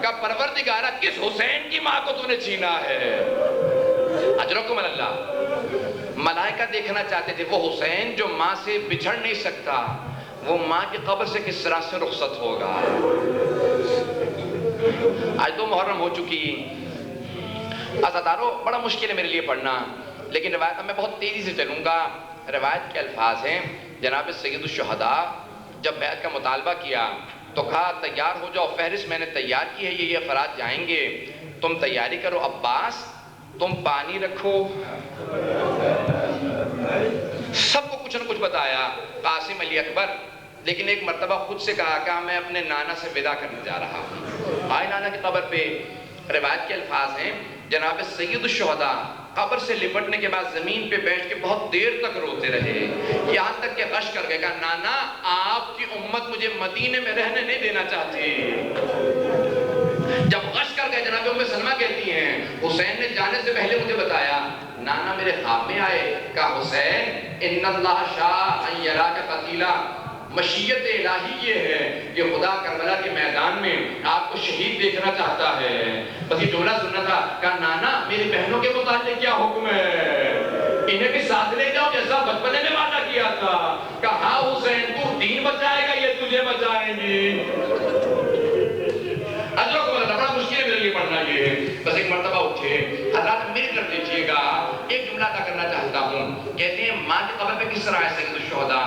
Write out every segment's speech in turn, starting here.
کہ پروردگارہ کس حسین کی ماں کو تو نے چھینا ہے؟ اجرکم اللہ۔ ملائکہ دیکھنا چاہتے تھے وہ حسین جو ماں سے بچھڑ نہیں سکتا، وہ ماں کی قبر سے کس طرح سے رخصت ہوگا۔ آج 2 محرم ہو چکی، عزادارو بڑا مشکل ہے میرے لیے پڑھنا، لیکن روایت میں بہت تیزی سے چلوں گا۔ روایت کے الفاظ ہیں، جناب سید الشہداء جب بیعت کا مطالبہ کیا تو کہا تیار ہو جاؤ، فہرست میں نے تیار کی ہے، یہ افراد جائیں گے، تم تیاری کرو، عباس تم پانی رکھو، سب کو کچھ نہ کچھ بتایا، قاسم علی اکبر، لیکن ایک مرتبہ خود سے کہا کہ میں اپنے نانا سے ودا کرنے جا رہا ہوں۔ آئے نانا کی قبر پہ، روایت کے الفاظ ہیں جناب سید الشہداء قبر سے لپٹنے کے بعد زمین پہ بیٹھ کے بہت دیر تک روتے رہے، یہاں تک کہ غش کر گئے، کہا نانا آپ کی امت مجھے مدینے میں رہنے نہیں دینا چاہتی۔ جب غش کر گئے، جناب ام سلمہ کہتی ہیں حسین نے جانے سے پہلے مجھے بتایا، نانا میرے خواب میں آئے، کہا حسین ان اللہ شاء ان یراک قتیلا، مشیت الہی یہ ہے کہ خدا کربلا کے میدان میں آپ کو شہید دیکھنا چاہتا ہے۔ بس یہ جملہ سننا تھا، کہا نانا میری بہنوں کے متعلق کیا حکم ہے؟ انہیں بھی ساتھ لے جاؤ جیسا بچپنے میں وعدہ کیا تھا۔ کہا ہاں حسین تو دین بچائے گا، یہ تجھے بچائیں گی۔ بڑا مشکل ہے میرے لیے پڑھنا یہ ہے۔ بس ایک مرتبہ اٹھے، حضرات میری طرف دیکھیے گا، ایک جملہ ادا کرنا چاہتا ہوں۔ کہتے ہیں ماں کی قبر پہ کس طرح ہے سید الشہداء،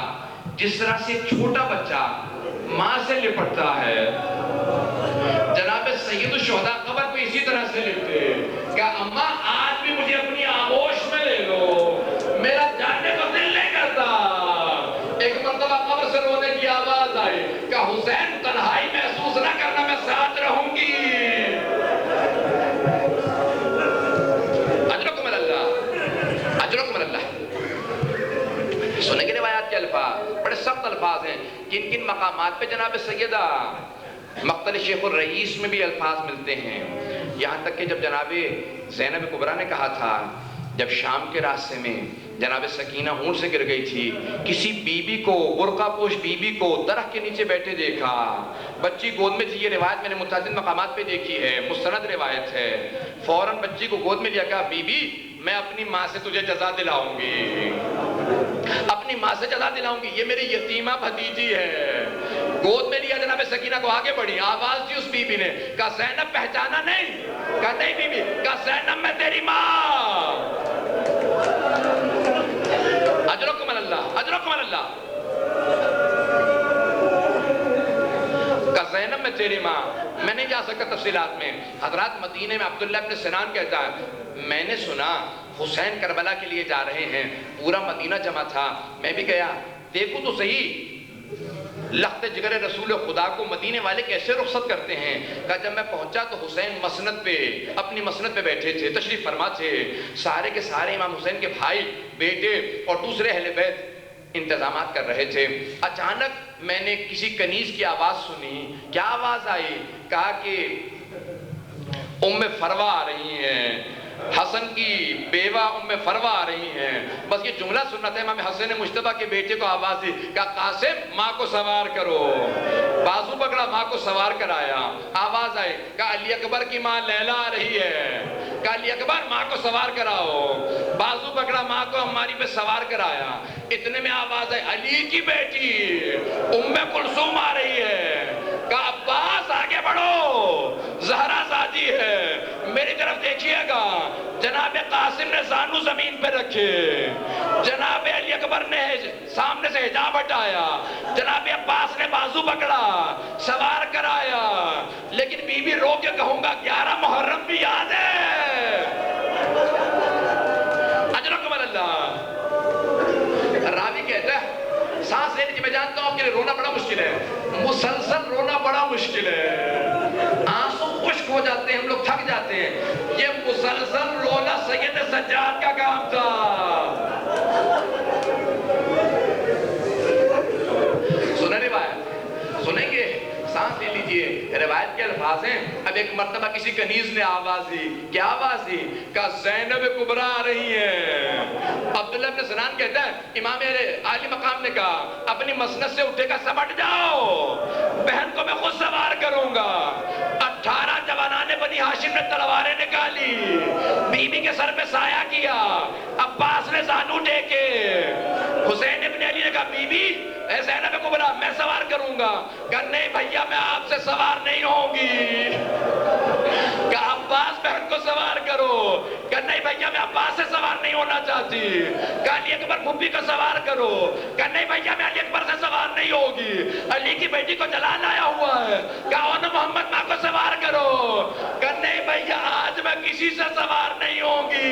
جس طرح سے ایک چھوٹا بچہ ماں سے لپٹتا ہے، جناب سید الشہداء قبر پہ اسی طرح سے لپٹے، کہ اماں آج بھی مجھے اپنی آغوش میں لے لو، میرا جاننے کو دل نہیں کرتا۔ ایک مرتبہ قبر سے رونے کی آواز آئی کہ حسین تنہائی محسوس نہ کرنا، میں ساتھ رہوں گی۔ اجرکم اللہ، اجرکم اللہ۔ سنیں گے روایات کے الفاظ، بڑے سخت الفاظ ہیں، کن کن مقامات پہ جناب سیدہ مقتل شیخ الرئیس میں بھی الفاظ ملتے ہیں، یہاں تک کہ جب جناب زینب کبریٰ نے کہا تھا، جب شام کے راستے میں جناب سکینہ اونٹ سے گر گئی تھی، کسی بی بی کو، برقع پوش بی بی کو درخت کے نیچے بیٹھے دیکھا، بچی گود میں تھی، یہ روایت میں نے متعدد مقامات پہ دیکھی ہے، مستند روایت ہے، فوراً بچی کو گود میں لیا، کہا بی بی میں اپنی ماں سے تجھے جزا دلاؤں گی، اپنی ماں سے جزا دلاؤں گی، یہ میری یتیمہ بھتیجی ہے۔ گود میں لیا، جناب سکینہ کو آگے بڑھی، آواز دی اس بی بی نے، کہا زینب پہچانا نہیں؟ کہا نہیں بی بی، کہا زینب میں تیری ماں۔ اجرکم اللہ، اجرکم اللہ۔ کہا زینب میں تیری ماں۔ میں نہیں جا سکتا تفصیلات میں، حضرات مدینے میں عبداللہ ابن سنان کہتا ہے میں نے سنا حسین کربلا کے لیے جا رہے ہیں، پورا مدینہ جمع تھا، میں بھی گیا، دیکھو تو صحیح لخت جگر رسول خدا کو مدینے والے کیسے رخصت کرتے ہیں۔ کہا جب میں پہنچا تو حسین مسند پہ، اپنی مسند پہ بیٹھے تھے، تشریف فرما تھے، سارے کے سارے امام حسین کے بھائی، بیٹے اور دوسرے اہل بیت انتظامات کر رہے تھے۔ اچانک میں نے کسی کنیز کی آواز سنی، کیا آواز آئی؟ کہا کہ ام فروہ آ رہی ہیں، حسن کی بیوہ ام فروہ آ رہی ہیں۔ بس یہ جملہ سننا تھا، امام حسین مجتبیٰ کے بیٹے کو آواز دی، کہا قاسم ماں کو سوار کرو، بازو پکڑا، ماں کو سوار کرایا، آواز آئی، کہا علی اکبر کی ماں لیلا آ رہی ہے، کہا علی اکبر ماں کو سوار کراؤ، بازو پکڑا، ماں کو ہماری پہ سوار کرایا، اتنے میں آواز آئی علی کی بیٹی ام کلثوم آ رہی ہے، کہا عباس آگے بڑھو، زہرا زادی ہے، میری طرف دیکھیے گا۔ جناب قاسم نے زانو زمین پہ رکھے، جناب علی اکبر نے سامنے سے حجاب ہٹایا، جناب عباس نے بازو پکڑا، سوار کرایا، لیکن بی بی رو کے کہوں گا 11 محرم بھی یاد ہے۔ اجرکم اللہ۔ راوی کہتا ہے سانس لینے کی میں جانتا ہوں آپ کے لیے رونا بڑا مشکل ہے، مسلسل رونا بڑا مشکل ہے، آنسو خشک ہو جاتے ہیں، ہم لوگ تھک جاتے ہیں، یہ مسلسل رونا سید سجاد کا کام تھا۔ سنیں روایت، سنیں گے، سانس لے لیجئے، روایت کے الفاظ ہیں، اب ایک مرتبہ کسی کنیز نے آواز دی، کیا آواز دی؟ کہا زینب کبریٰ آ رہی ہیں۔ عبداللہ ابن سنان کہتا ہے امام عالی مقام نے کہا اپنی مسند سے اٹھے گا، سمٹ جاؤ، بہن کو میں خود سوار کروں گا۔ 18 جب بنی ہاشم نے تلواریں نکالی، بی بی کے سر پہ سایہ کیا، عباس نے زانو ٹیکے، حسین ابن علی نے کہا بی بی اے زینب کبریٰ میں سوار کروں گا، کہا نہیں بھیا میں آپ سے سوار نہیں ہوں گی، کہا عباس بہن کو سوار کرو، کہا نہیں بھیا میں عباس سے سوار نہیں ہونا چاہتی، کہا علی اکبر پھپھی کو سوار کرو، کہا نہیں بھیا میں علی اکبر سے سوار نہیں ہوگی، علی کی بیٹی کو جلال آیا ہوا ہے، کہا اون محمد ماں کو سوار کرو، کہا نہیں بھیا آج میں کسی سے سوار نہیں ہوں گی،